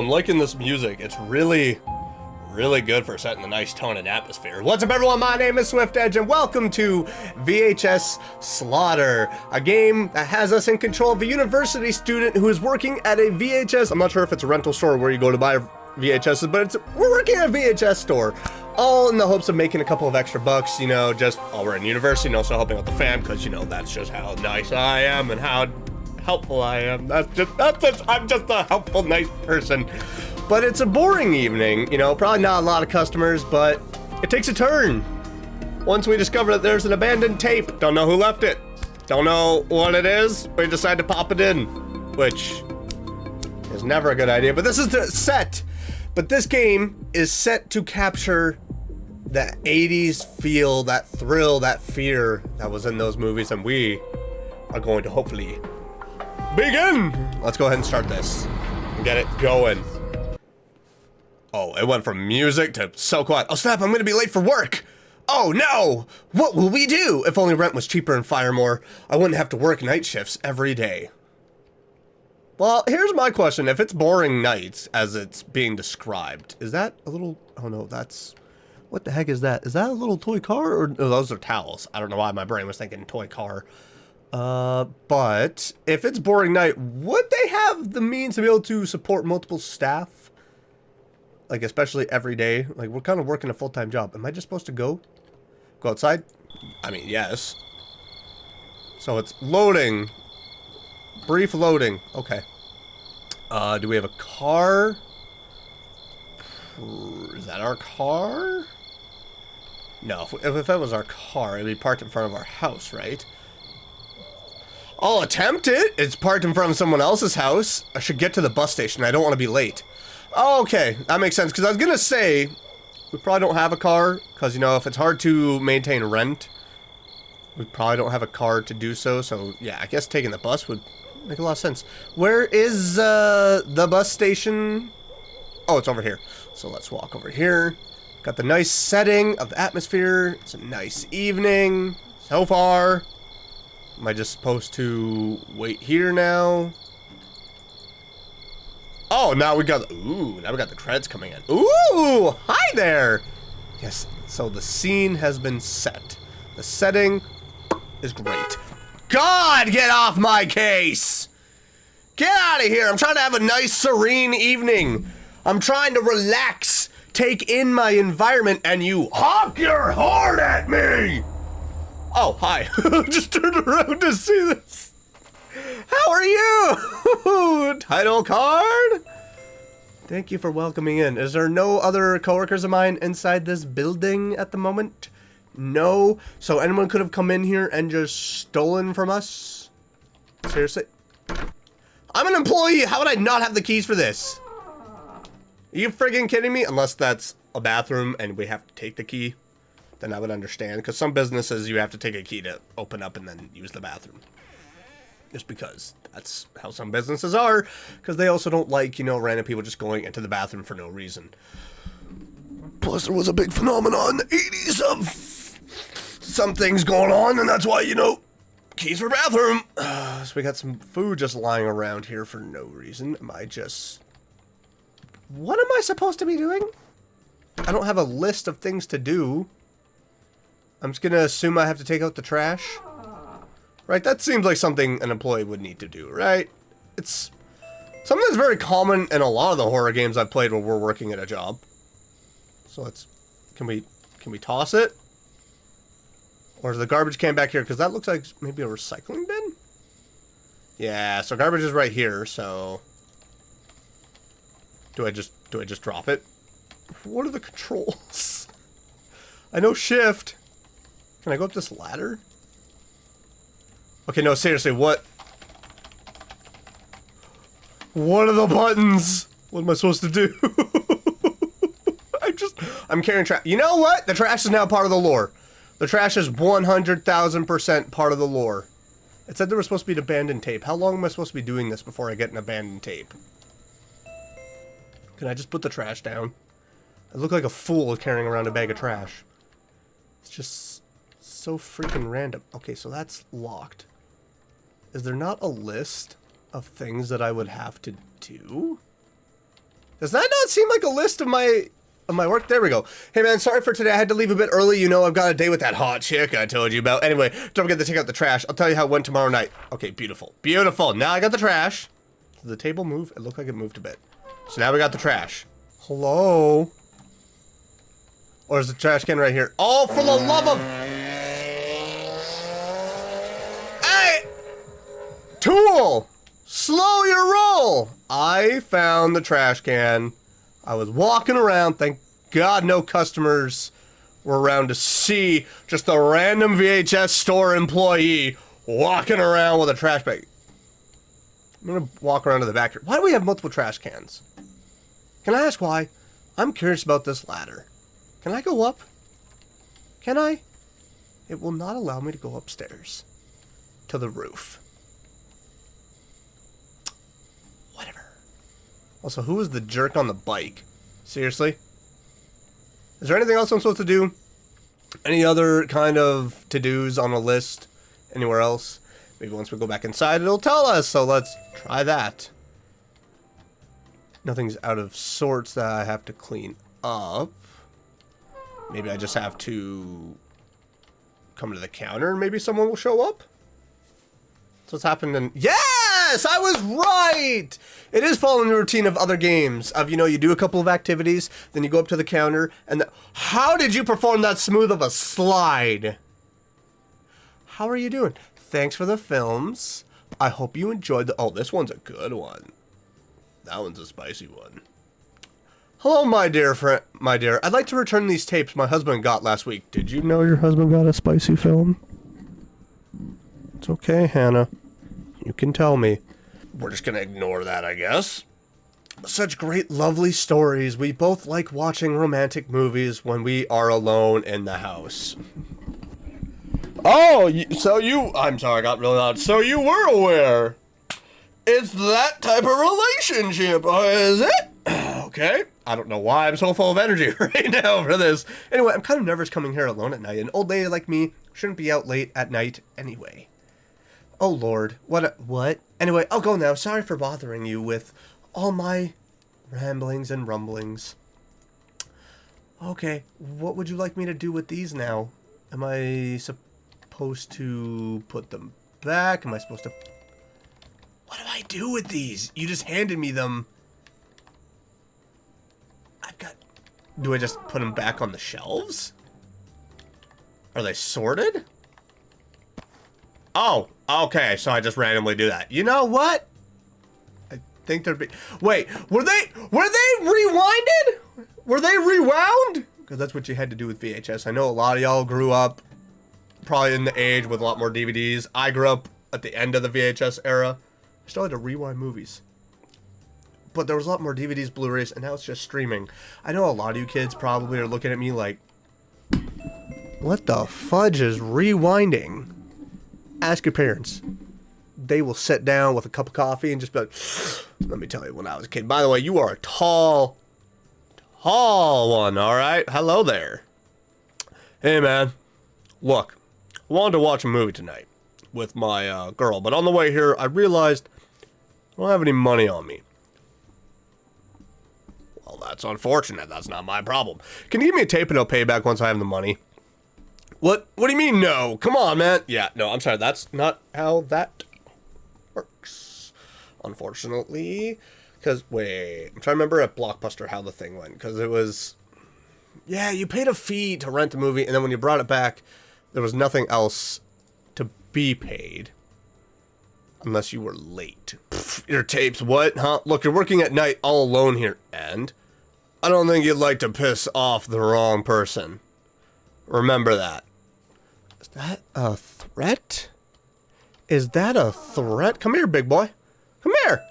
I'm liking this music. It's really good for setting a nice tone and atmosphere. What's up, everyone? My name is Swift Edge, and welcome to VHS Slaughter, a game that has us in control of a university student who is working at a VHS. I'm not sure if it's a rental store where you go to buy VHSs, but we're working at a VHS store, all in the hopes of making a couple of extra bucks, you know, just while we're in university, and also helping out the fam, because, you know, that's just how nice I am and how helpful I am. I'm just a helpful, nice person. But it's a boring evening, you know, probably not a lot of customers, but it takes a turn. Once we discover that there's an abandoned tape, don't know who left it, don't know what it is, we decide to pop it in, which is never a good idea. But this is the set. But this game is set to capture that 80s feel, that thrill, that fear that was in those movies, and we are going to hopefully begin. Let's go ahead and start this and get it going. Oh, it went from music to so quiet. Oh snap, I'm gonna be late for work. Oh no, what will we do? If only rent was cheaper and fire more, I wouldn't have to work night shifts every day. Well, here's my question. If it's boring nights as it's being described, is that a little, oh no, that's, what the heck is that? Is that a little toy car, or no, those are towels? I don't know why my brain was thinking toy car. But if it's boring night, would they have the means to be able to support multiple staff? Like, especially every day? Like, we're kind of working a full-time job. Am I just supposed to go outside? I mean, yes. So it's loading. Brief loading. Okay. Do we have a car? Is that our car? No, if that was our car, it'd be parked in front of our house, right? I'll attempt it. It's parked in front of someone else's house. I should get to the bus station. I don't want to be late. Oh, okay, that makes sense, because I was going to say, we probably don't have a car, because, you know, if it's hard to maintain rent, we probably don't have a car to do so, yeah, I guess taking the bus would make a lot of sense. Where is, the bus station? Oh, it's over here. So let's walk over here. Got the nice setting of the atmosphere. It's a nice evening so far. Am I just supposed to wait here now? Oh, now we got the credits coming in. Ooh, hi there. Yes, so the scene has been set. The setting is great. God, get off my case. Get out of here. I'm trying to have a nice, serene evening. I'm trying to relax, take in my environment, and you honk your horn at me. Oh, hi. Just turned around to see this. How are you? Title card? Thank you for welcoming in. Is there no other coworkers of mine inside this building at the moment? No. So anyone could have come in here and just stolen from us? Seriously? I'm an employee. How would I not have the keys for this? Are you friggin' kidding me? Unless that's a bathroom and we have to take the key. Then I would understand, because some businesses you have to take a key to open up and then use the bathroom. Just because that's how some businesses are, because they also don't like, you know, random people just going into the bathroom for no reason. Plus, there was a big phenomenon in the 80s of some things going on, and that's why, you know, keys for bathroom. So we got some food just lying around here for no reason. What am I supposed to be doing? I don't have a list of things to do. I'm just gonna assume I have to take out the trash. Right, that seems like something an employee would need to do, right? It's something that's very common in a lot of the horror games I've played when we're working at a job. So let's, can we toss it? Or is the garbage can back here? Because that looks like maybe a recycling bin? Yeah, so garbage is right here, so do I just drop it? What are the controls? I know shift. Can I go up this ladder? Okay, no, seriously, what are the buttons? What am I supposed to do? I'm carrying trash. You know what? The trash is now part of the lore. The trash is 100,000% part of the lore. It said there was supposed to be an abandoned tape. How long am I supposed to be doing this before I get an abandoned tape? Can I just put the trash down? I look like a fool carrying around a bag of trash. It's just so freaking random. Okay, so that's locked. Is there not a list of things that I would have to do? Does that not seem like a list of my work? There we go. Hey man, sorry for today. I had to leave a bit early. You know, I've got a date with that hot chick I told you about. Anyway, don't forget to take out the trash. I'll tell you how it went tomorrow night. Okay, beautiful. Beautiful. Now I got the trash. Did the table move? It looked like it moved a bit. So now we got the trash. Hello? Or is the trash can right here? Oh, for the love of... Hey! Tool! Slow your roll! I found the trash can. I was walking around, thank God no customers were around to see just a random VHS store employee walking around with a trash bag. I'm gonna walk around to the back here. Why do we have multiple trash cans? Can I ask why? I'm curious about this ladder. Can I go up? Can I? It will not allow me to go upstairs to the roof. Whatever. Also, who is the jerk on the bike? Seriously? Is there anything else I'm supposed to do? Any other kind of to-dos on a list? Anywhere else? Maybe once we go back inside, it'll tell us, so let's try that. Nothing's out of sorts that I have to clean up. Maybe I just have to come to the counter and maybe someone will show up? That's what's happened in... Yes! I was right! It is following the routine of other games. Of, you know, you do a couple of activities, then you go up to the counter, and how did you perform that smooth of a slide? How are you doing? Thanks for the films. I hope you enjoyed the... Oh, this one's a good one. That one's a spicy one. Hello, my dear friend. My dear, I'd like to return these tapes my husband got last week. Did you know your husband got a spicy film? It's okay, Hannah. You can tell me. We're just gonna ignore that, I guess. Such great, lovely stories. We both like watching romantic movies when we are alone in the house. Oh, I'm sorry, I got really loud. So you were aware. It's that type of relationship, is it? Okay. I don't know why I'm so full of energy right now for this. Anyway, I'm kind of nervous coming here alone at night. An old lady like me shouldn't be out late at night anyway. Oh, Lord. What? Anyway, I'll go now. Sorry for bothering you with all my ramblings and rumblings. Okay, what would you like me to do with these now? Am I supposed to put them back? Am I supposed to... What do I do with these? You just handed me them. Do I just put them back on the shelves? Are they sorted? Oh, okay, so I just randomly do that. You know what? I think they're... Wait, were they rewinded? Were they rewound? Because that's what you had to do with VHS. I know a lot of y'all grew up probably in the age with a lot more DVDs. I grew up at the end of the VHS era. I still had to rewind movies. But there was a lot more DVDs, Blu-rays, and now it's just streaming. I know a lot of you kids probably are looking at me like, what the fudge is rewinding? Ask your parents. They will sit down with a cup of coffee and just be like, let me tell you when I was a kid. By the way, you are a tall one, all right? Hello there. Hey, man. Look, I wanted to watch a movie tonight with my girl, but on the way here, I realized I don't have any money on me. Well, that's unfortunate. That's not my problem. Can you give me a tape and I'll pay you back once I have the money? What do you mean, no? Come on, man. Yeah, no, I'm sorry. That's not how that works. Unfortunately. Because, wait. I'm trying to remember at Blockbuster how the thing went. Because it was... Yeah, you paid a fee to rent the movie, and then when you brought it back, there was nothing else to be paid. Unless you were late. Pfft, your tapes, what? Huh? Look, you're working at night all alone here. And? I don't think you'd like to piss off the wrong person. Remember that. Is that a threat? Is that a threat? Come here, big boy. Come here.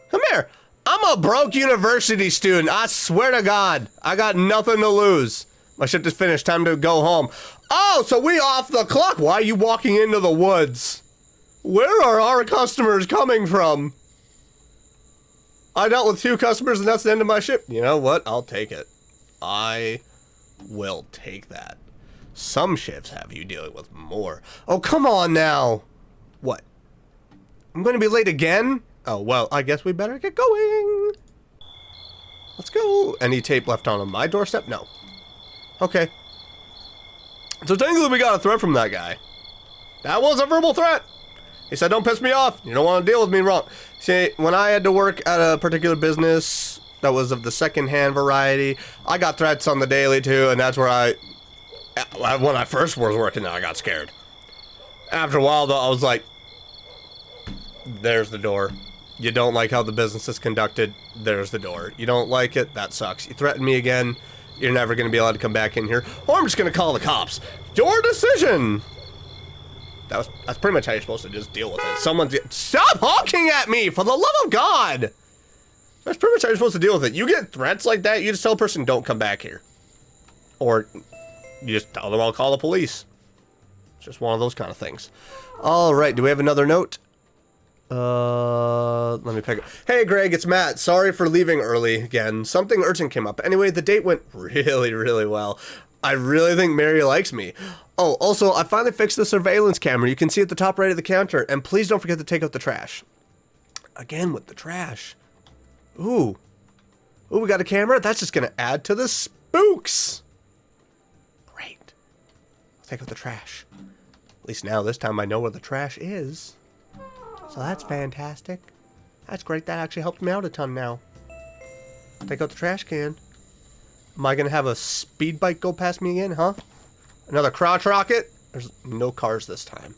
Come here. I'm a broke university student. I swear to God. I got nothing to lose. My shift is finished. Time to go home. Oh, so we off the clock. Why are you walking into the woods? Where are our customers coming from? I dealt with 2 customers and that's the end of my shift. You know what? I'll take it. I will take that. Some shifts have you dealing with more. Oh, come on now. What? I'm going to be late again? Oh, well, I guess we better get going. Let's go. Any tape left on my doorstep? No. Okay. So technically we got a threat from that guy. That was a verbal threat. He said, don't piss me off. You don't want to deal with me wrong. See, when I had to work at a particular business that was of the second-hand variety, I got threats on the daily too, and that's where when I first was working there, I got scared. After a while, though, I was like, there's the door. You don't like how the business is conducted, there's the door. You don't like it, that sucks. You threaten me again, you're never going to be allowed to come back in here, or I'm just going to call the cops. Your decision! That's pretty much how you're supposed to just deal with it. Stop honking at me, for the love of God! That's pretty much how you're supposed to deal with it. You get threats like that, you just tell a person, don't come back here. Or you just tell them I'll call the police. It's just one of those kind of things. Alright, do we have another note? Let me pick it. Hey Greg, it's Matt. Sorry for leaving early again. Something urgent came up. Anyway, the date went really, really well. I really think Mary likes me. Oh, also, I finally fixed the surveillance camera. You can see at the top right of the counter. And please don't forget to take out the trash. Again with the trash. Ooh. Ooh, we got a camera? That's just going to add to the spooks. Great. Let's take out the trash. At least now, this time I know where the trash is. So that's fantastic. That's great. That actually helped me out a ton now. Take out the trash can. Am I going to have a speed bike go past me again, huh? Another crotch rocket? There's no cars this time.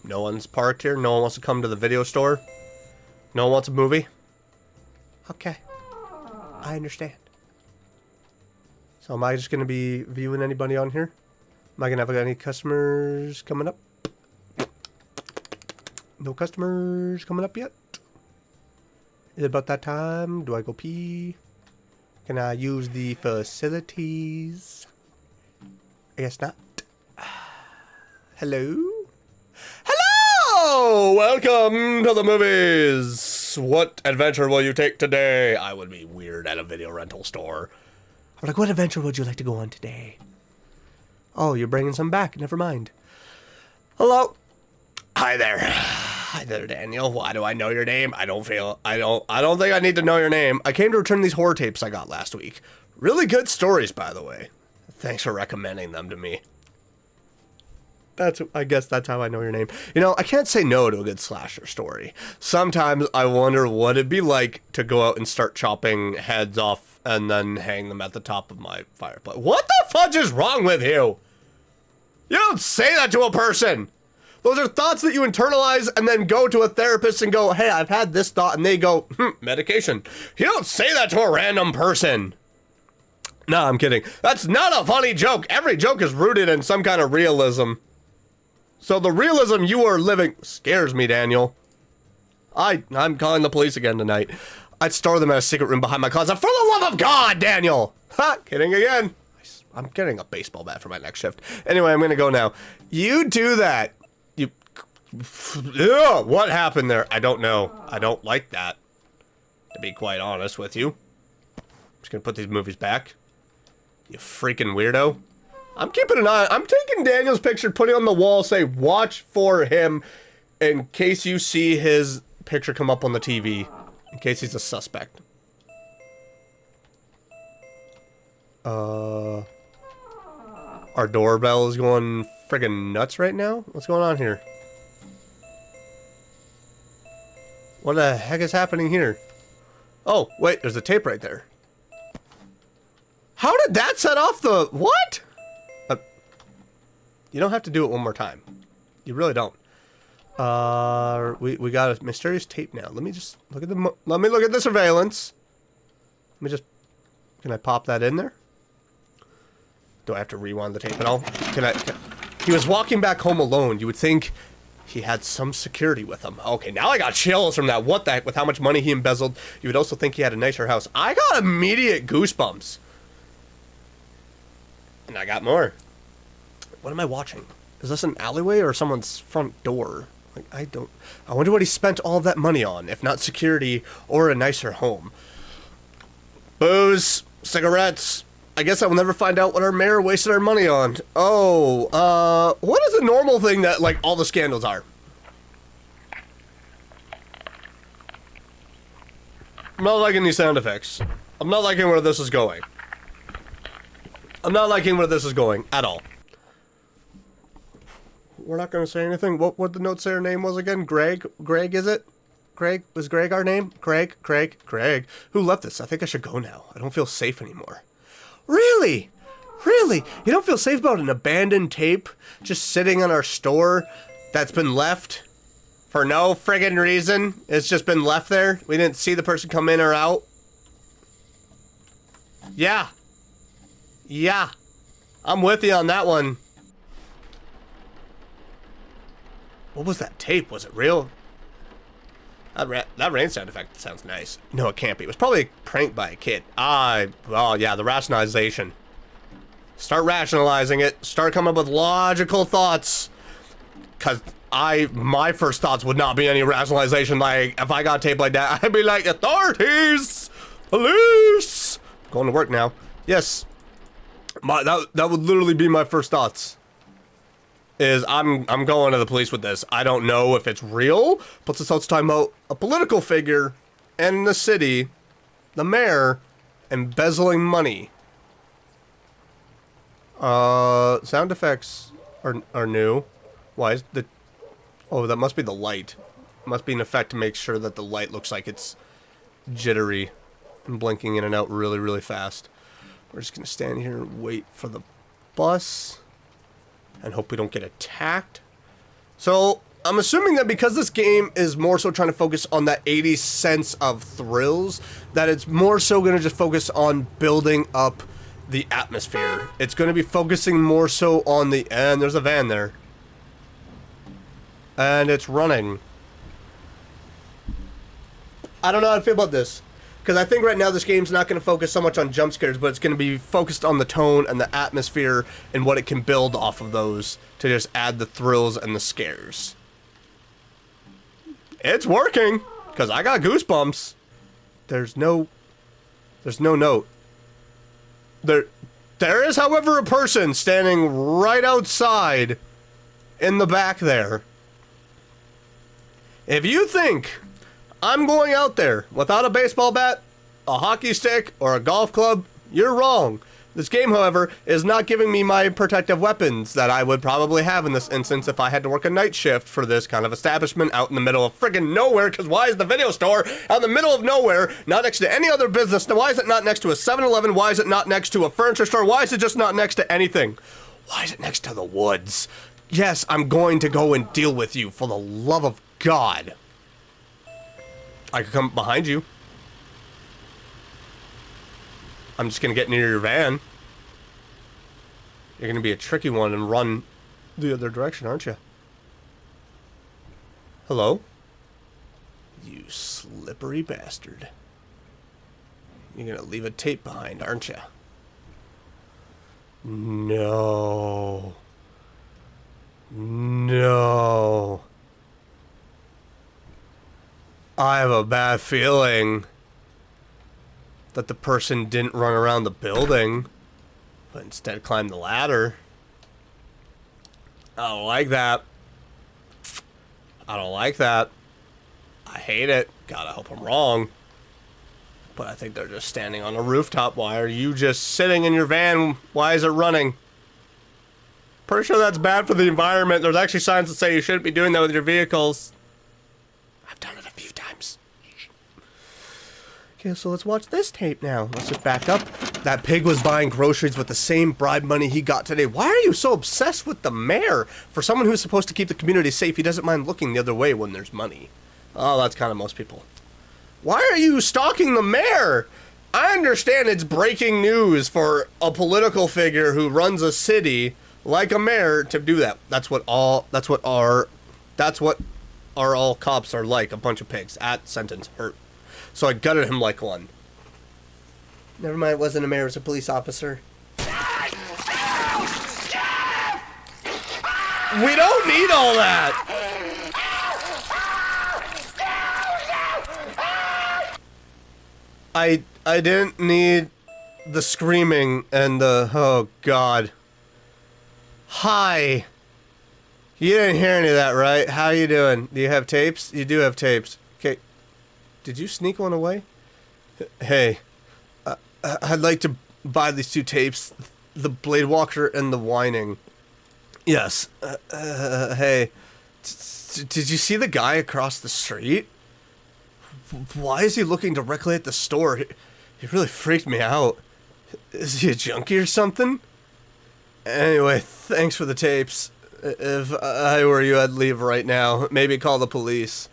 No one's parked here. No one wants to come to the video store. No one wants a movie. Okay. I understand. So am I just going to be viewing anybody on here? Am I going to have any customers coming up? No customers coming up yet? Is it about that time? Do I go pee? Can I use the facilities? I guess not. Hello? Hello! Welcome to the movies! What adventure will you take today? I would be weird at a video rental store. I'm like, what adventure would you like to go on today? Oh, you're bringing some back. Never mind. Hello? Hi there. Hi there, Daniel. Why do I know your name? I don't think I need to know your name. I came to return these horror tapes I got last week. Really good stories, by the way. Thanks for recommending them to me. I guess that's how I know your name. You know, I can't say no to a good slasher story. Sometimes I wonder what it'd be like to go out and start chopping heads off and then hang them at the top of my fireplace. What the fudge is wrong with you? You don't say that to a person. Those are thoughts that you internalize and then go to a therapist and go, hey, I've had this thought, and they go, medication. You don't say that to a random person. No, I'm kidding. That's not a funny joke. Every joke is rooted in some kind of realism. So the realism you are living scares me, Daniel. I'm calling the police again tonight. I'd store them in a secret room behind my closet. For the love of God, Daniel! Ha! Kidding again. I'm getting a baseball bat for my next shift. Anyway, I'm gonna go now. You do that. Ugh, what happened there? I don't know. I don't like that, to be quite honest with you. I'm just gonna put these movies back. You freaking weirdo. I'm keeping an eye. I'm taking Daniel's picture, putting it on the wall, say, watch for him, in case you see his picture come up on the TV, in case he's a suspect. Our doorbell is going friggin' nuts right now? What's going on here? What the heck is happening here? Oh, wait, there's a tape right there. How did that set off the... What? You don't have to do it one more time. You really don't. We got a mysterious tape now. Let me just look at the... Let me look at the surveillance. Let me just... Can I pop that in there? Do I have to rewind the tape at all? He was walking back home alone. You would think... He had some security with him. Okay, now I got chills from that. What the heck? With how much money he embezzled, you would also think he had a nicer house. I got immediate goosebumps. And I got more. What am I watching? Is this an alleyway or someone's front door? Like, I wonder what he spent all of that money on, if not security or a nicer home. Booze, cigarettes. I guess I will never find out what our mayor wasted our money on. Oh, what is the normal thing that, like, all the scandals are? I'm not liking these sound effects. I'm not liking where this is going. I'm not liking where this is going at all. We're not going to say anything. What the note say her name was again? Greg? Greg, is it? Greg? Was Greg our name? Greg? Who left this? I think I should go now. I don't feel safe anymore. Really? Really? You don't feel safe about an abandoned tape just sitting in our store that's been left for no friggin' reason? It's just been left there? We didn't see the person come in or out? Yeah. Yeah. I'm with you on that one. What was that tape? Was it real? That rain sound effect sounds nice. No, it can't be. It was probably a prank by a kid. Well, yeah, the rationalization. Start rationalizing it. Start coming up with logical thoughts. Because my first thoughts would not be any rationalization. Like, if I got tape like that, I'd be like, authorities! Police! Going to work now. Yes. That would literally be my first thoughts. Is I'm going to the police with this. I don't know if it's real, but since I was talking about a political figure in the city, the mayor, embezzling money. Sound effects are new. Why is the... Oh, that must be the light. Must be an effect to make sure that the light looks like it's jittery and blinking in and out really, really fast. We're just gonna stand here and wait for the bus and hope we don't get attacked. So, I'm assuming that because this game is more so trying to focus on that 80 sense of thrills, that it's more so going to just focus on building up the atmosphere. It's going to be focusing more so on the... And there's a van there. And it's running. I don't know how to feel about this. Because I think right now this game's not going to focus so much on jump scares, but it's going to be focused on the tone and the atmosphere and what it can build off of those to just add the thrills and the scares. It's working, because I got goosebumps. There's no note. There is, however, a person standing right outside in the back there. If you think I'm going out there without a baseball bat, a hockey stick, or a golf club, you're wrong. This game, however, is not giving me my protective weapons that I would probably have in this instance if I had to work a night shift for this kind of establishment out in the middle of friggin' nowhere, because why is the video store out in the middle of nowhere, not next to any other business? Why is it not next to a 7-Eleven? Why is it not next to a furniture store? Why is it just not next to anything? Why is it next to the woods? Yes, I'm going to go and deal with you, for the love of God. I could come behind you. I'm just gonna get near your van. You're gonna be a tricky one and run the other direction, aren't you? Hello? You slippery bastard. You're gonna leave a tape behind, aren't you? No. No. I have a bad feeling that the person didn't run around the building, but instead climbed the ladder. I don't like that. I don't like that. I hate it. God, I hope I'm wrong. But I think they're just standing on a rooftop. Why are you just sitting in your van? Why is it running? Pretty sure that's bad for the environment. There's actually signs that say you shouldn't be doing that with your vehicles. I've done it a few times. Okay, so let's watch this tape now. Let's just back up. That pig was buying groceries with the same bribe money he got today. Why are you so obsessed with the mayor? For someone who's supposed to keep the community safe, he doesn't mind looking the other way when there's money. Oh, that's kind of most people. Why are you stalking the mayor? I understand it's breaking news for a political figure who runs a city like a mayor to do that. That's what all cops are like, a bunch of pigs. At sentence hurt. So I gutted him like one. Never mind, it wasn't a mayor, it was a police officer. We don't need all that! I didn't need the screaming and the... Oh, God. Hi. You didn't hear any of that, right? How you doing? Do you have tapes? You do have tapes. Okay. Did you sneak one away? Hey, I'd like to buy these two tapes, the Blade Walker and the Whining. Yes. Hey, did you see the guy across the street? Why is he looking directly at the store? He really freaked me out. Is he a junkie or something? Anyway, thanks for the tapes. If I were you, I'd leave right now. Maybe call the police.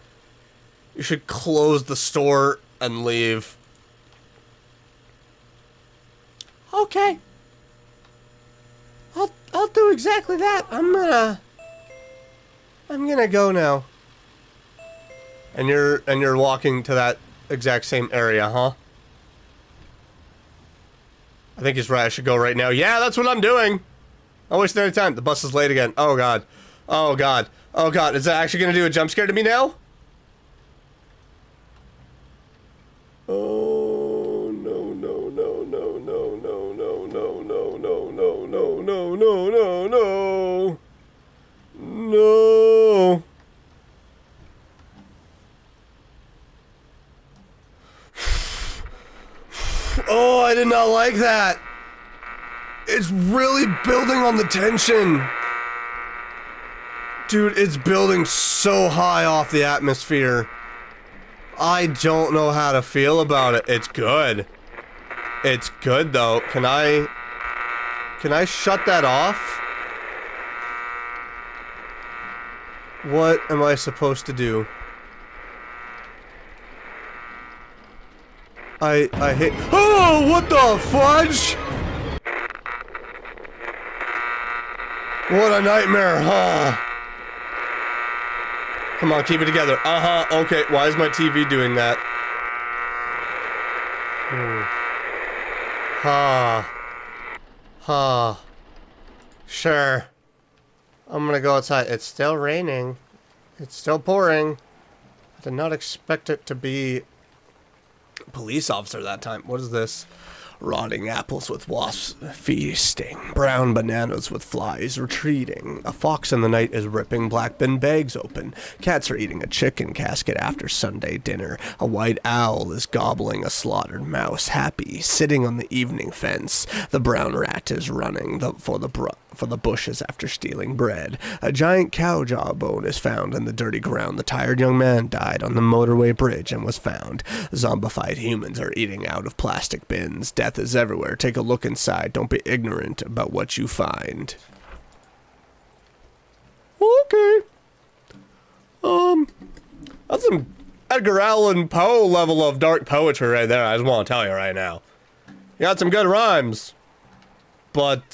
You should close the store and leave. Okay. I'll do exactly that. I'm gonna go now. And you're walking to that exact same area, huh? I think he's right. I should go right now. Yeah, that's what I'm doing. I'll waste any time. The bus is late again. Oh god. Oh god. Oh god. Is that actually gonna do a jump scare to me now? Oh no no no no no no no no no no no no no no no no. Oh, I did not like that. It's really building on the tension. Dude, it's building so high off the atmosphere. I don't know how to feel about it. It's good. It's good though. Can I shut that off? What am I supposed to do? I hit. Oh, what the fudge? What a nightmare, huh? Come on, keep it together. Okay, why is my TV doing that? Sure. I'm gonna go outside. It's still raining. It's still pouring. I did not expect it to be a police officer that time. What is this? Rotting apples with wasps feasting. Brown bananas with flies retreating. A fox in the night is ripping black bin bags open. Cats are eating a chicken casket after Sunday dinner. A white owl is gobbling a slaughtered mouse, happy, sitting on the evening fence. The brown rat is running for the bushes after stealing bread. A giant cow jawbone is found in the dirty ground. The tired young man died on the motorway bridge and was found. Zombified humans are eating out of plastic bins. Death is everywhere. Take a look inside. Don't be ignorant about what you find. Okay. That's some Edgar Allan Poe level of dark poetry right there. I just want to tell you right now. You got some good rhymes. But,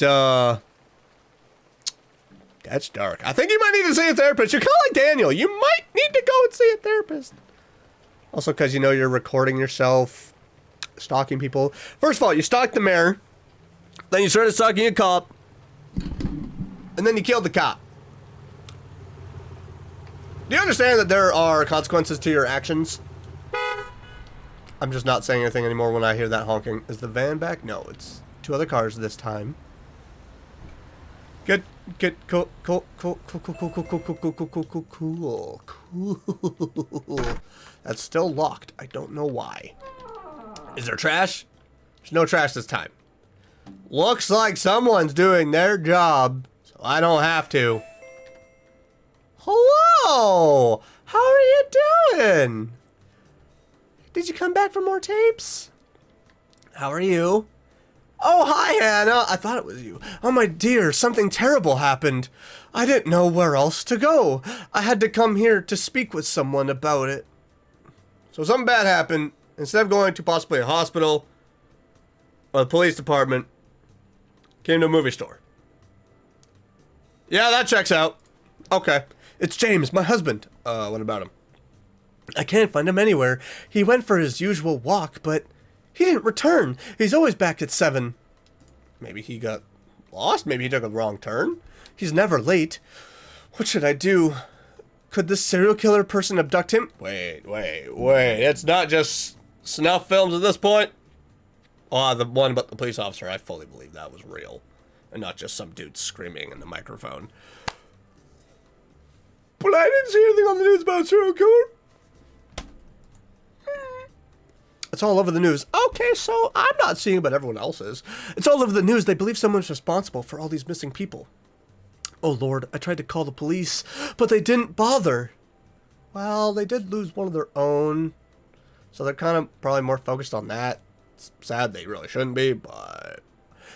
that's dark. I think you might need to see a therapist. You're kind of like Daniel. You might need to go and see a therapist. Also, because you know you're recording yourself stalking people. First of all, you stalked the mayor. Then you started stalking a cop. And then you killed the cop. Do you understand that there are consequences to your actions? I'm just not saying anything anymore when I hear that honking. Is the van back? No, it's two other cars this time. Good, cool. That's still locked. I don't know why. Is there trash? There's no trash this time. Looks like someone's doing their job, so I don't have to. Hello! How are you doing? Did you come back for more tapes? How are you? Oh, hi, Hannah. I thought it was you. Oh, my dear, something terrible happened. I didn't know where else to go. I had to come here to speak with someone about it. So something bad happened. Instead of going to possibly a hospital or the police department, came to a movie store. Yeah, that checks out. Okay. It's James, my husband. What about him? I can't find him anywhere. He went for his usual walk, but he didn't return. He's always back at 7. Maybe he got lost? Maybe he took a wrong turn? He's never late. What should I do? Could this serial killer person abduct him? Wait. It's not just snuff films at this point? Oh, the one about the police officer, I fully believe that was real. And not just some dude screaming in the microphone. But I didn't see anything on the news about a serial killer. It's all over the news. Okay, so I'm not seeing it, but everyone else is. It's all over the news. They believe someone's responsible for all these missing people. Oh, Lord, I tried to call the police, but they didn't bother. Well, they did lose one of their own, so they're kind of probably more focused on that. It's sad they really shouldn't be, but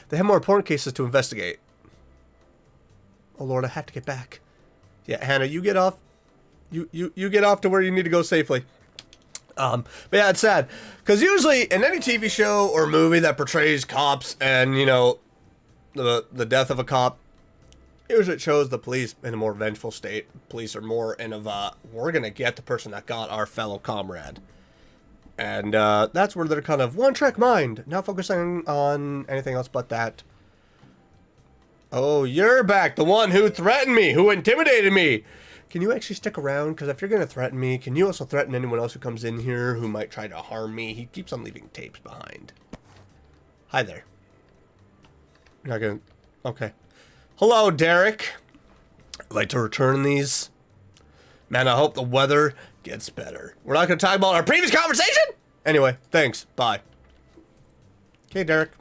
they have more important cases to investigate. Oh, Lord, I have to get back. Yeah, Hannah, you get off. You get off to where you need to go safely. But yeah, it's sad. Because usually in any TV show or movie that portrays cops and, you know, the death of a cop, usually it shows the police in a more vengeful state. Police are more in a, we're going to get the person that got our fellow comrade. And that's where they're kind of one-track mind, not focusing on anything else but that. Oh, you're back. The one who threatened me, who intimidated me. Can you actually stick around? Because if you're going to threaten me, can you also threaten anyone else who comes in here who might try to harm me? He keeps on leaving tapes behind. Hi there. You're not going to... Okay. Hello, Derek. I'd like to return these. Man, I hope the weather gets better. We're not going to talk about our previous conversation? Anyway, thanks. Bye. Okay, Derek.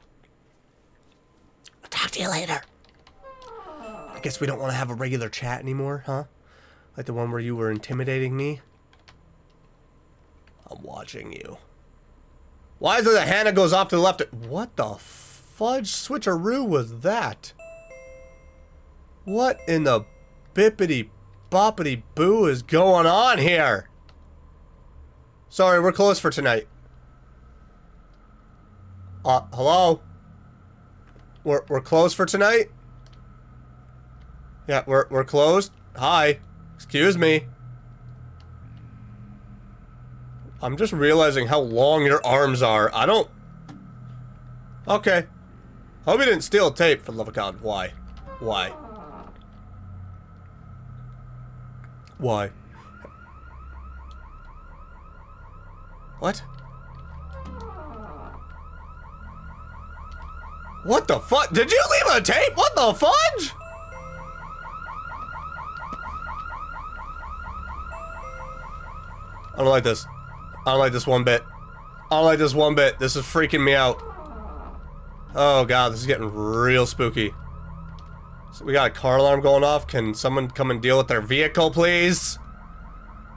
I'll talk to you later. I guess we don't want to have a regular chat anymore, huh? Like the one where you were intimidating me? I'm watching you. Why is it that Hannah goes off to the left? What the fudge switcheroo was that? What in the bippity boppity boo is going on here? Sorry, we're closed for tonight. Hello? We're closed for tonight? Yeah, we're closed. Hi. Excuse me. I'm just realizing how long your arms are. I don't... Okay. Hope you didn't steal a tape, for the love of God. Why? Why? Why? What? What the fuck? Did you leave a tape? What the fudge? I don't like this. I don't like this one bit. I don't like this one bit. This is freaking me out. Oh god, this is getting real spooky. So we got a car alarm going off. Can someone come and deal with their vehicle, please?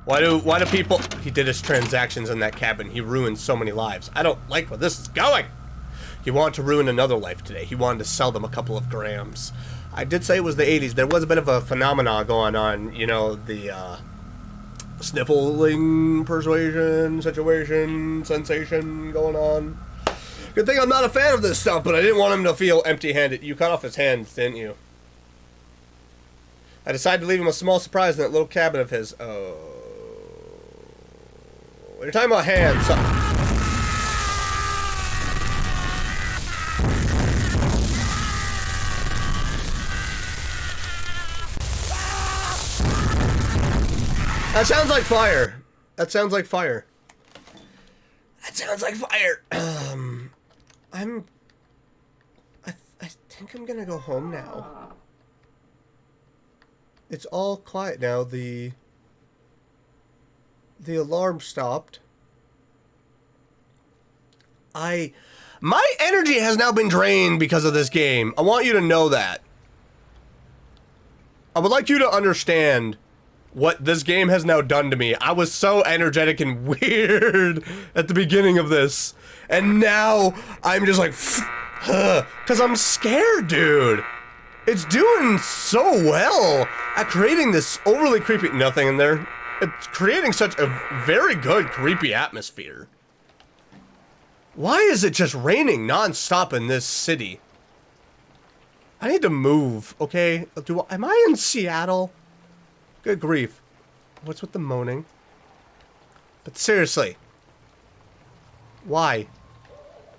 Why do people... He did his transactions in that cabin. He ruined so many lives. I don't like where this is going. He wanted to ruin another life today. He wanted to sell them a couple of grams. I did say it was the 80s. There was a bit of a phenomenon going on. You know, the, sniffling persuasion situation, sensation going on. Good thing I'm not a fan of this stuff, but I didn't want him to feel empty-handed. You cut off his hands, didn't you? I decided to leave him a small surprise in that little cabin of his. Oh. When you're talking about hands... That sounds like fire. That sounds like fire. That sounds like fire. I think I'm gonna go home now. It's all quiet now. The alarm stopped. My energy has now been drained because of this game. I want you to know that. I would like you to understand what this game has now done to me. I was so energetic and weird at the beginning of this. And now I'm just like, because I'm scared, dude. It's doing so well at creating this overly creepy, nothing in there. It's creating such a very good creepy atmosphere. Why is it just raining non-stop in this city? I need to move, okay? Am I in Seattle? Good grief. What's with the moaning? But seriously. Why?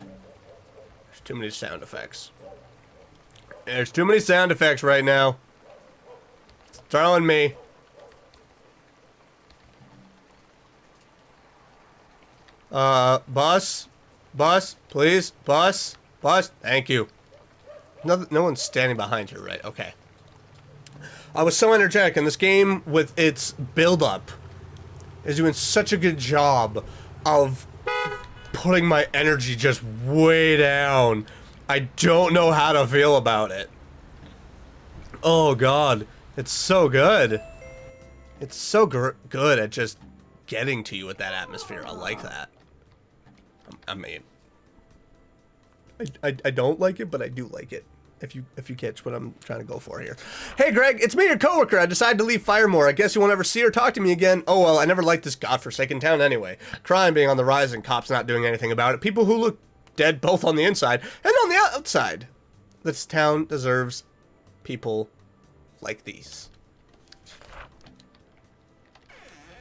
There's too many sound effects. There's too many sound effects right now. It's throwing me. Bus? Bus? Please? Bus? Bus? Thank you. No one's standing behind her, right? Okay. I was so energetic, and this game, with its build-up, is doing such a good job of putting my energy just way down. I don't know how to feel about it. Oh god, it's so good. It's so good at just getting to you with that atmosphere. I like that. I mean, I don't like it, but I do like it. If you catch what I'm trying to go for here. Hey Greg, it's me, your coworker. I decided to leave Firemore. I guess you won't ever see or talk to me again. Oh well, I never liked this godforsaken town anyway. Crime being on the rise and cops not doing anything about it. People who look dead both on the inside and on the outside. This town deserves people like these.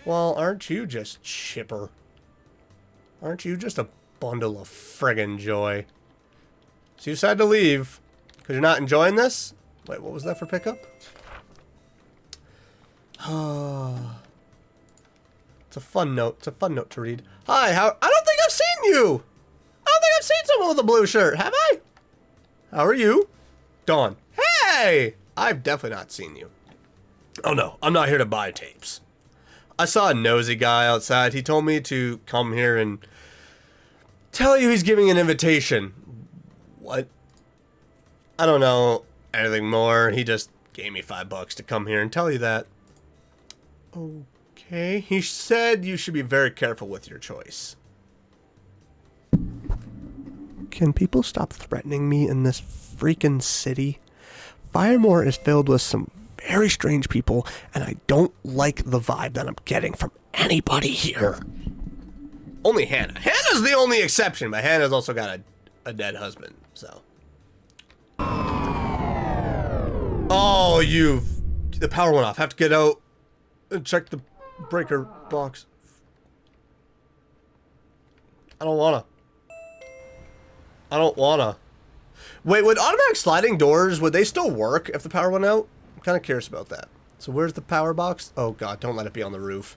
Well, aren't you just chipper? Aren't you just a bundle of friggin' joy? So you decided to leave because you're not enjoying this? Wait, what was that for pickup? It's a fun note. It's a fun note to read. Hi, I don't think I've seen you! I don't think I've seen someone with a blue shirt, have I? How are you? Dawn. Hey! I've definitely not seen you. Oh no, I'm not here to buy tapes. I saw a nosy guy outside. He told me to come here and tell you he's giving an invitation. What? I don't know anything more. He just gave me $5 to come here and tell you that. Okay. He said you should be very careful with your choice. Can people stop threatening me in this freaking city? Firemore is filled with some very strange people, and I don't like the vibe that I'm getting from anybody here. Only Hannah. Hannah's the only exception, but Hannah's also got a dead husband, so. Oh, the power went off. Have to get out and check the breaker box. I don't wanna. Wait, would automatic sliding doors, would they still work if the power went out? I'm kind of curious about that. So where's the power box? Oh god, don't let it be on the roof.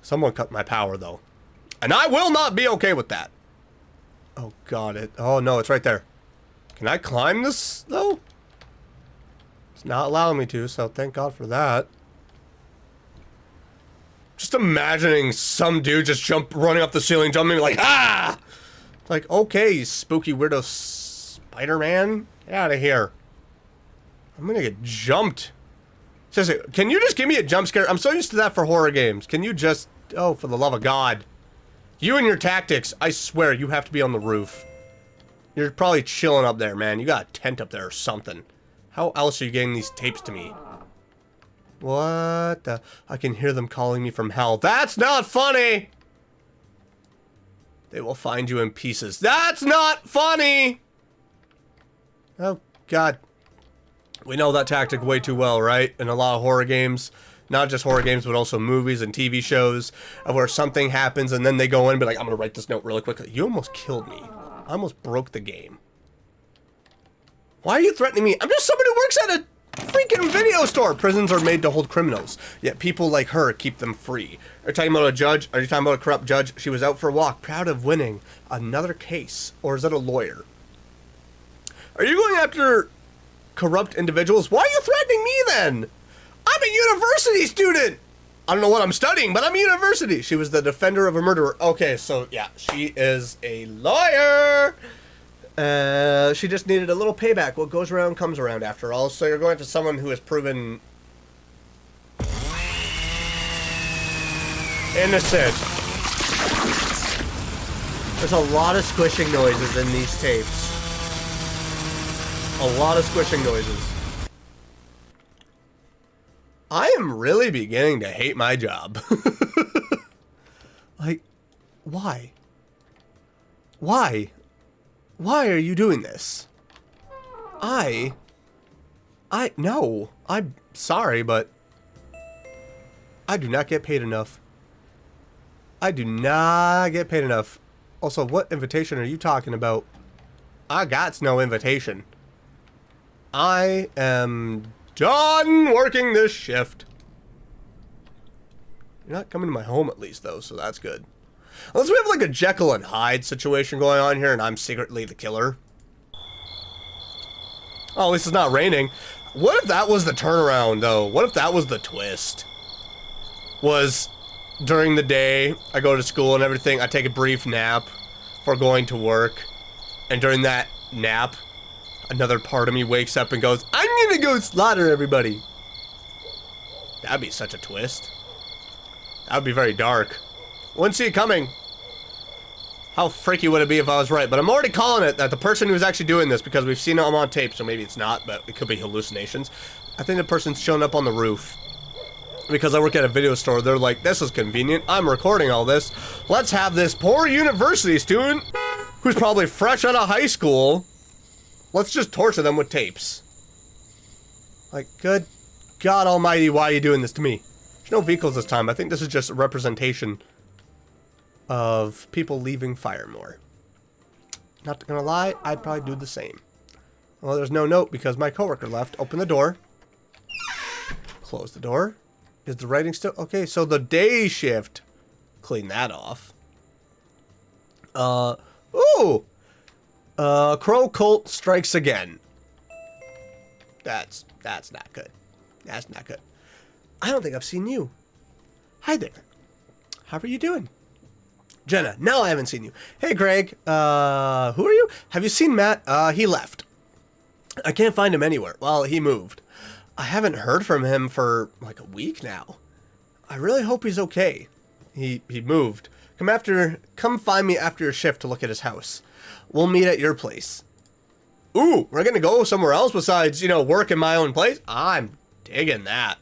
Someone cut my power though. And I will not be okay with that. Oh god, oh no, it's right there. Can I climb this though? It's not allowing me to, so thank god for that. Just imagining some dude just running up the ceiling, jumping like, ah! Like, okay, you spooky weirdo Spider-Man, get out of here. I'm gonna get jumped. Seriously, can you just give me a jump scare? I'm so used to that for horror games. Can you just, oh, for the love of God. You and your tactics, I swear, you have to be on the roof. You're probably chilling up there, man. You got a tent up there or something. How else are you getting these tapes to me? What the? I can hear them calling me from hell. That's not funny! They will find you in pieces. That's not funny! Oh, God. We know that tactic way too well, right? In a lot of horror games. Not just horror games, but also movies and TV shows. Of where something happens and then they go in and be like, I'm gonna write this note really quickly. You almost killed me. I almost broke the game. Why are you threatening me? I'm just somebody who works at a freaking video store. Prisons are made to hold criminals, yet people like her keep them free. Are you talking about a judge? Are you talking about a corrupt judge? She was out for a walk, proud of winning another case. Or is that a lawyer? Are you going after corrupt individuals? Why are you threatening me then? I'm a university student. I don't know what I'm studying, but I'm a university. She was the defender of a murderer. Okay, so yeah, she is a lawyer. She just needed a little payback. What goes around comes around after all. So you're going to someone who has proven innocent. There's a lot of squishing noises in these tapes. A lot of squishing noises. I am really beginning to hate my job. Like, why? Why? Why are you doing this? No. I'm sorry, but I do not get paid enough. I do not get paid enough. Also, what invitation are you talking about? I got no invitation. I am done working this shift. You're not coming to my home at least, though, so that's good. Unless we have like a Jekyll and Hyde situation going on here and I'm secretly the killer. Oh, at least it's not raining. What if that was the turnaround, though? What if that was the twist? Was during the day, I go to school and everything, I take a brief nap before going to work. And during that nap, another part of me wakes up and goes, I'm gonna go slaughter everybody. That'd be such a twist. That would be very dark. Wouldn't see it coming. How freaky would it be if I was right? But I'm already calling it that the person who's actually doing this, because we've seen them on tape, so maybe it's not, but it could be hallucinations. I think the person's showing up on the roof. Because I work at a video store, they're like, this is convenient, I'm recording all this. Let's have this poor university student, who's probably fresh out of high school, let's just torture them with tapes. Like, good God almighty, why are you doing this to me? There's no vehicles this time. I think this is just a representation of people leaving Firemore. Not gonna lie, I'd probably do the same. Well, there's no note because my coworker left. Open the door. Close the door. Is the writing still? Okay, so the day shift. Clean that off. Ooh! Crow Cult strikes again. That's not good. That's not good. I don't think I've seen you. Hi there. How are you doing? Jenna, no, I haven't seen you. Hey, Greg. Who are you? Have you seen Matt? He left. I can't find him anywhere. Well, he moved. I haven't heard from him for like a week now. I really hope he's okay. He moved. Come find me after your shift to look at his house. We'll meet at your place. Ooh, we're gonna go somewhere else besides, you know, work in my own place? I'm digging that.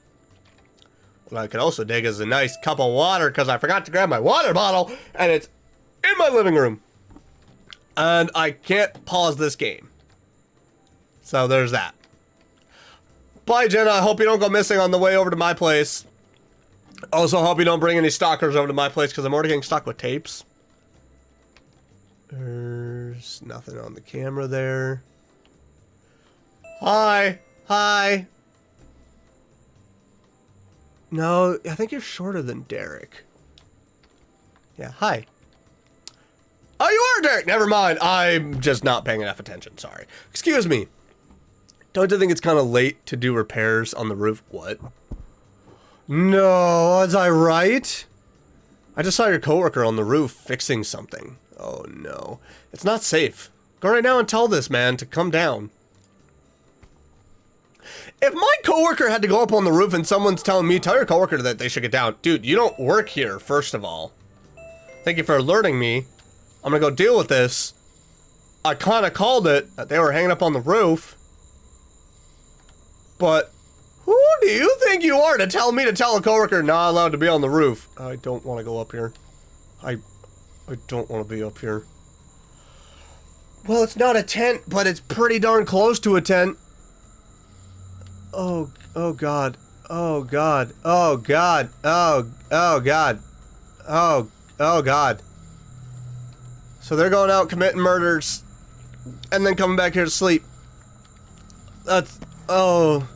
What I could also dig is a nice cup of water because I forgot to grab my water bottle and it's in my living room. And I can't pause this game. So there's that. Bye, Jenna. I hope you don't go missing on the way over to my place. Also, hope you don't bring any stalkers over to my place because I'm already getting stuck with tapes. There's nothing on the camera there. Hi. Hi. No, I think you're shorter than Derek. Yeah, hi. Oh, you are Derek! Never mind. I'm just not paying enough attention. Sorry. Excuse me. Don't you think it's kind of late to do repairs on the roof? What? No, was I right? I just saw your coworker on the roof fixing something. Oh no. It's not safe. Go right now and tell this man to come down. If my coworker had to go up on the roof and someone's telling me, tell your coworker that they should get down. Dude, you don't work here, first of all. Thank you for alerting me. I'm gonna go deal with this. I kinda called it that they were hanging up on the roof. But who do you think you are to tell me to tell a coworker not allowed to be on the roof? I don't want to go up here. I don't want to be up here. Well, it's not a tent, but it's pretty darn close to a tent. Oh God. Oh God. Oh God. Oh God. Oh God. So they're going out committing murders and then coming back here to sleep. That's, oh,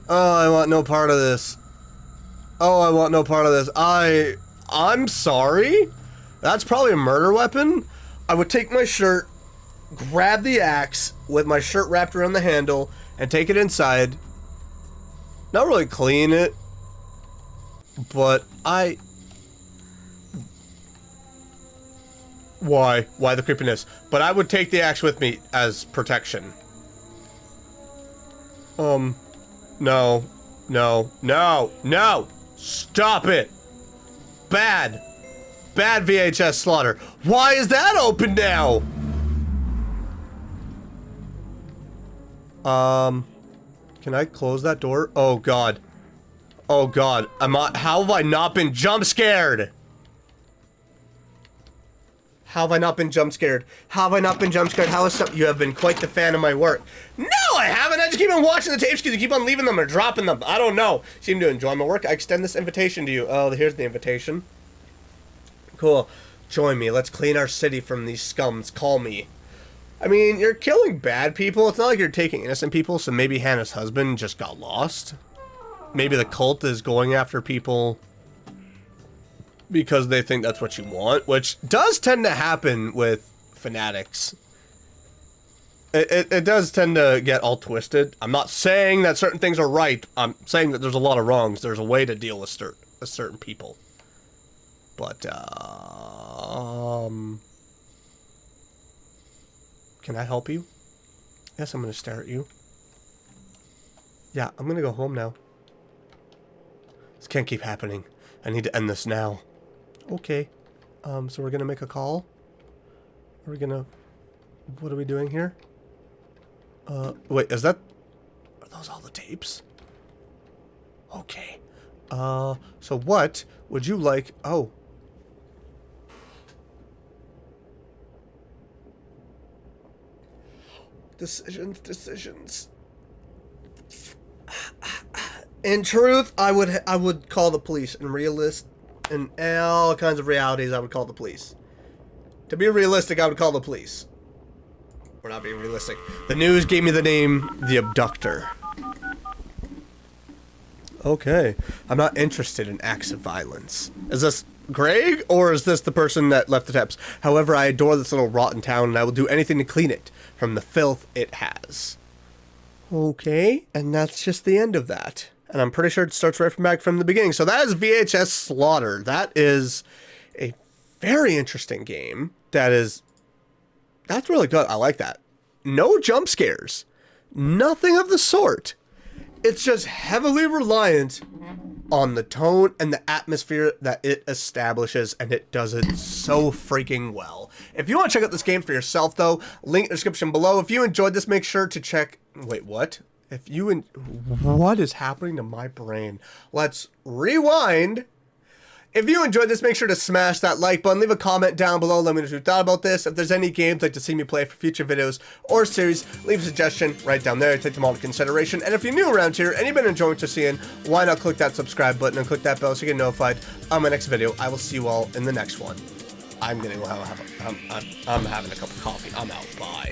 I want no part of this. Oh, I want no part of this. I'm sorry. That's probably a murder weapon. I would take my shirt, grab the axe with my shirt wrapped around the handle, and take it inside. Not really clean it, but Why? Why the creepiness? But I would take the axe with me as protection. No. No. No. No! Stop it! Bad. Bad VHS Slaughter. Why is that open now? Can I close that door? Oh God. Oh God. How have I not been jump scared? How have I not been jump scared? How have I not been jump scared? You have been quite the fan of my work. No, I haven't. I just keep on watching the tapes because you keep on leaving them or dropping them. I don't know. Seem to enjoy my work. I extend this invitation to you. Oh, here's the invitation. Cool. Join me. Let's clean our city from these scums. Call me. I mean, you're killing bad people. It's not like you're taking innocent people, so maybe Hannah's husband just got lost. Maybe the cult is going after people because they think that's what you want, which does tend to happen with fanatics. It does tend to get all twisted. I'm not saying that certain things are right. I'm saying that there's a lot of wrongs. There's a way to deal with certain people. But, can I help you? Yes, I'm gonna stare at you. Yeah, I'm gonna go home now. This can't keep happening. I need to end this now. Okay. So we're gonna make a call? Are we gonna... What are we doing here? Wait, is that... Are those all the tapes? Okay. So what would you like... Oh. Decisions. In truth, I would call the police. In all kinds of realities, I would call the police. To be realistic, I would call the police. We're not being realistic. The news gave me the name The Abductor. Okay. I'm not interested in acts of violence. Is this Greg, or is this the person that left the tapes? However, I adore this little rotten town, and I will do anything to clean it from the filth it has. Okay, and that's just the end of that. And I'm pretty sure it starts right back from the beginning. So that is VHS Slaughter. That is a very interesting game. That's really good. I like that. No jump scares. Nothing of the sort. It's just heavily reliant on the tone and the atmosphere that it establishes, and it does it so freaking well. If you want to check out this game for yourself, though, link in the description below. If you enjoyed this, make sure to check... Wait, what? What is happening to my brain? Let's rewind. If you enjoyed this, make sure to smash that like button. Leave a comment down below. Let me know what you thought about this. If there's any games you'd like to see me play for future videos or series, leave a suggestion right down there. Take them all into consideration. And if you're new around here and you've been enjoying what you're seeing, why not click that subscribe button and click that bell so you get notified on my next video. I will see you all in the next one. I'm having a cup of coffee. I'm out. Bye.